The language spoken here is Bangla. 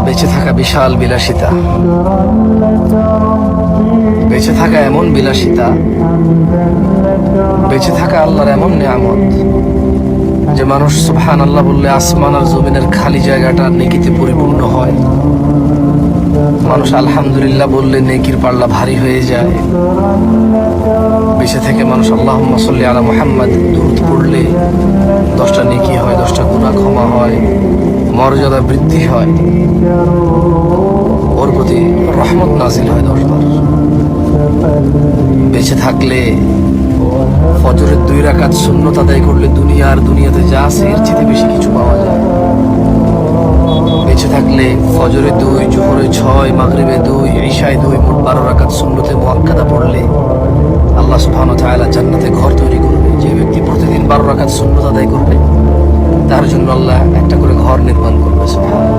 বেঁচে থাকা বিশাল বিলাসিতা, বেঁচে থাকা এমন বিলাসিতা, বেঁচে থাকা আল্লাহর এমন নিয়ামত যে মানুষ সুবহানাল্লাহ বললে আসমান আর জমিনের খালি জায়গাটা নেকিতে পরিপূর্ণ হয়। মানুষ আলহামদুলিল্লাহ বললে নেকির পাল্লা ভারী হয়ে যায়। বেঁচে থেকে মানুষ আল্লাহুম্মা সাল্লি আলা মুহাম্মাদ দুরূদ পড়লে 10টা নেকি হয়, 10টা গুনাহ ক্ষমা হয়, মর্যাদা বৃদ্ধি হয়, ওর প্রতি রহমত নাজিল হয় 10 বার। বেঁচে থাকলে ফজরের 2 রাকাত সুন্নত আদায় করলে দুনিয়াতে যা আছে এর চেয়ে বেশি কিছু পাওয়া যায়। বেঁচে থাকলে ফজরে 2, জোহরে 6, মাগরিবে 2, ইশায় 2, মোট 12 রাকাত সুন্নতে মুআক্কাদা পড়লে আল্লাহ সুবহানাহু ওয়া তাআলা জান্নাতে ঘর তৈরি করবে। যে ব্যক্তি প্রতিদিন 12 রাকাত সুন্নত আদায় করবে তার জন্য আল্লাহ একটা করে ঘর নির্মাণ করবে। সুবহানাল্লাহ।